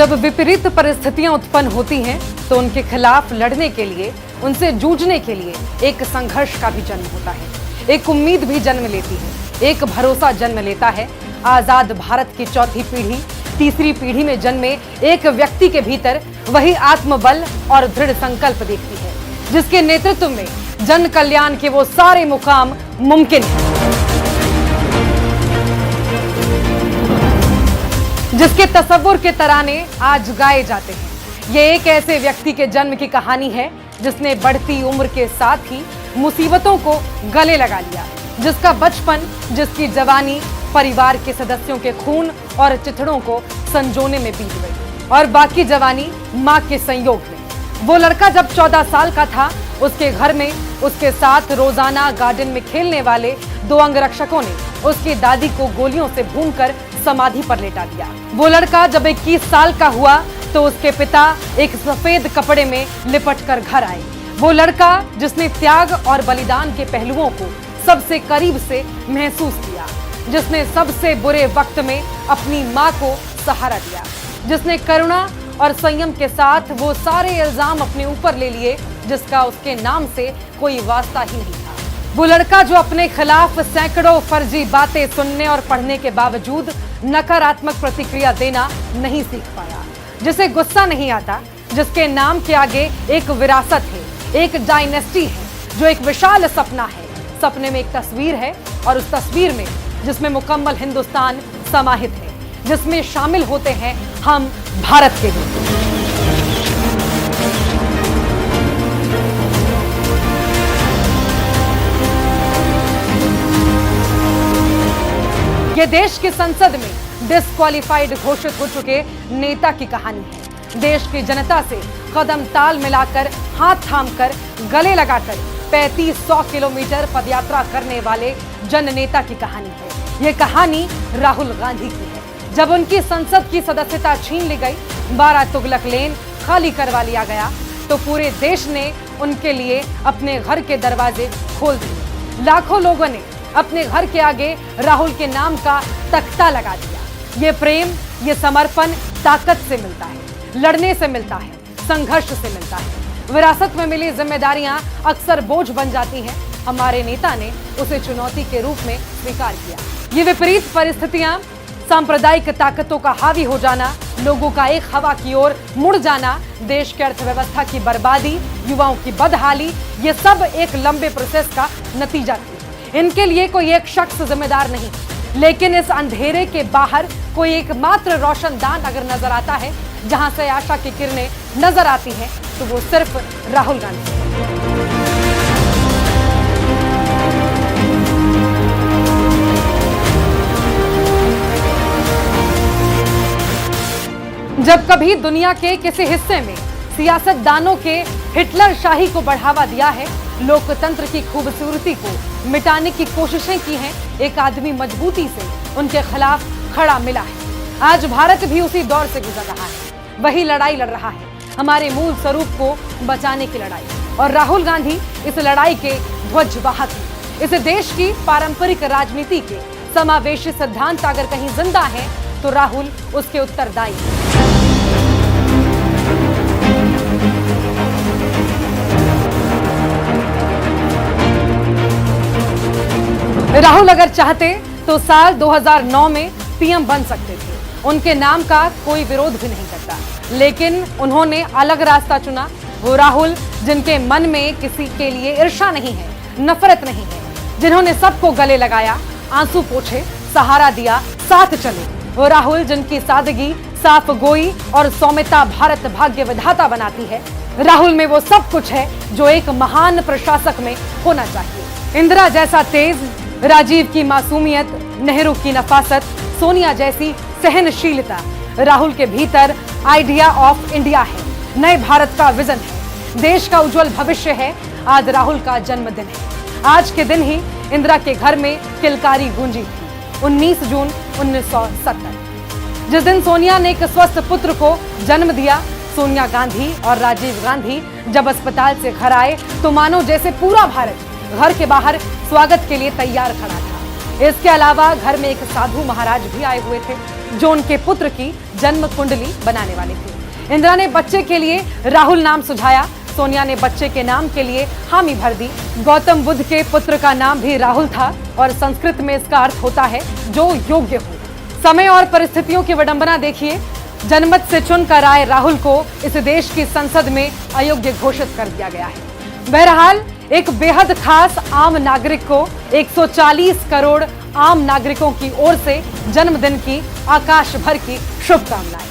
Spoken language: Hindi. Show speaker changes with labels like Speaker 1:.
Speaker 1: जब विपरीत परिस्थितियां उत्पन्न होती हैं तो उनके खिलाफ लड़ने के लिए, उनसे जूझने के लिए एक संघर्ष का भी जन्म होता है, एक उम्मीद भी जन्म लेती है, एक भरोसा जन्म लेता है। आजाद भारत की चौथी पीढ़ी, तीसरी पीढ़ी में जन्मे एक व्यक्ति के भीतर वही आत्मबल और दृढ़ संकल्प देखती है जिसके नेतृत्व में जन कल्याण के वो सारे मुकाम मुमकिन हैं, जिसके तसव्वुर के तराने आज गाए जाते हैं। ये एक ऐसे व्यक्ति के जन्म की कहानी है जिसने बढ़ती उम्र के साथ ही मुसीबतों को गले लगा लिया, जिसका बचपन, जिसकी जवानी परिवार के सदस्यों के खून और चिथड़ों को संजोने में बीत गई और बाकी जवानी मां के संयोग में। वो लड़का जब 14 साल का था, उसके घर में उसके साथ रोजाना गार्डन में खेलने वाले 2 अंगरक्षकों ने उसकी दादी को गोलियों से भूनकर समाधि पर लेटा दिया। वो लड़का जब 21 साल का हुआ तो उसके पिता एक सफेद कपड़े में लिपट कर घर आए। वो लड़का जिसने त्याग और बलिदान के पहलुओं को सबसे करीब से महसूस किया, जिसने सबसे बुरे वक्त में अपनी मां को सहारा दिया, जिसने करुणा और संयम के साथ वो सारे इल्जाम अपने ऊपर ले लिए जिसका उसके नाम से कोई वास्ता ही नहीं था। वो लड़का जो अपने खिलाफ सैकड़ों फर्जी बातें सुनने और पढ़ने के बावजूद नकारात्मक प्रतिक्रिया देना नहीं सीख पाया, जिसे गुस्सा नहीं आता, जिसके नाम के आगे एक विरासत है, एक डायनेस्टी है, जो एक विशाल सपना है। सपने में एक तस्वीर है और उस तस्वीर में जिसमें मुकम्मल हिंदुस्तान समाहित है, जिसमें शामिल होते हैं हम भारत के लोग। ये देश की संसद में डिस्क्वालिफाइड घोषित हो चुके नेता की कहानी है। देश की जनता से कदम ताल मिलाकर, हाथ थामकर, गले लगाकर 3500 किलोमीटर पदयात्रा करने वाले जन नेता की कहानी है। ये कहानी राहुल गांधी की है। जब उनकी संसद की सदस्यता छीन ली गई, 12 तुगलक लेन खाली करवा लिया गया, तो पूरे देश ने उनके लिए अपने घर के दरवाजे खोल दिए। लाखों लोगों ने अपने घर के आगे राहुल के नाम का तख्ता लगा दिया। ये प्रेम, ये समर्पण ताकत से मिलता है, लड़ने से मिलता है, संघर्ष से मिलता है। विरासत में मिली जिम्मेदारियां अक्सर बोझ बन जाती हैं। हमारे नेता ने उसे चुनौती के रूप में स्वीकार किया। ये विपरीत परिस्थितियां, सांप्रदायिक ताकतों का हावी हो जाना, लोगों का एक हवा की ओर मुड़ जाना, देश की अर्थव्यवस्था की बर्बादी, युवाओं की बदहाली, ये सब एक लंबे प्रोसेस का नतीजा थी। इनके लिए कोई एक शख्स जिम्मेदार नहीं, लेकिन इस अंधेरे के बाहर कोई एकमात्र रोशनदान अगर नजर आता है, जहां से आशा की किरणें नजर आती हैं, तो वो सिर्फ राहुल गांधी। जब कभी दुनिया के किसी हिस्से में सियासतदानों के हिटलर शाही को बढ़ावा दिया है, लोकतंत्र की खूबसूरती को मिटाने की कोशिशें की हैं, एक आदमी मजबूती से उनके खिलाफ खड़ा मिला है। आज भारत भी उसी दौर से गुजर रहा है, वही लड़ाई लड़ रहा है, हमारे मूल स्वरूप को बचाने की लड़ाई। और राहुल गांधी इस लड़ाई के ध्वजवाहक हैं। इस देश की पारंपरिक राजनीति के समावेशी सिद्धांत अगर कहीं जिंदा है तो राहुल उसके उत्तरदायी हैं। राहुल अगर चाहते तो साल 2009 में पीएम बन सकते थे, उनके नाम का कोई विरोध भी नहीं करता, लेकिन उन्होंने अलग रास्ता चुना। वो राहुल जिनके मन में किसी के लिए ईर्ष्या नहीं है, नफरत नहीं है, जिन्होंने सबको गले लगाया, आंसू पोंछे, सहारा दिया, साथ चले। वो राहुल जिनकी सादगी, साफ गोई और सौम्यता भारत भाग्य विधाता बनाती है। राहुल में वो सब कुछ है जो एक महान प्रशासक में होना चाहिए। इंदिरा जैसा तेज, राजीव की मासूमियत, नेहरू की नफासत, सोनिया जैसी सहनशीलता। राहुल के भीतर आइडिया ऑफ इंडिया है, नए भारत का विजन है, देश का उज्जवल भविष्य है। आज राहुल का जन्मदिन है। आज के दिन ही इंदिरा के घर में किलकारी गूंजी थी, 19 जून 1970, जिस दिन सोनिया ने एक स्वस्थ पुत्र को जन्म दिया। सोनिया गांधी और राजीव गांधी जब अस्पताल से घर आए तो मानो जैसे पूरा भारत घर के बाहर स्वागत के लिए तैयार खड़ा था। इसके अलावा घर में एक साधु महाराज भी आए हुए थे। जो उनके पुत्र की जन्म कुंडली बनाने वाले थे। इंदिरा ने बच्चे के लिए राहुल नाम सुझाया, सोनिया ने बच्चे के नाम के लिए हामी भर दी। गौतम बुद्ध के पुत्र का नाम भी राहुल था और संस्कृत में इसका अर्थ होता है जो योग्य हो। समय और परिस्थितियों की विडंबना देखिए, जनमत से चुनकर आए राहुल को इस देश की संसद में अयोग्य घोषित कर दिया गया है। बहरहाल एक बेहद खास आम नागरिक को 140 करोड़ आम नागरिकों की ओर से जन्मदिन की आकाश भर की शुभकामनाएं।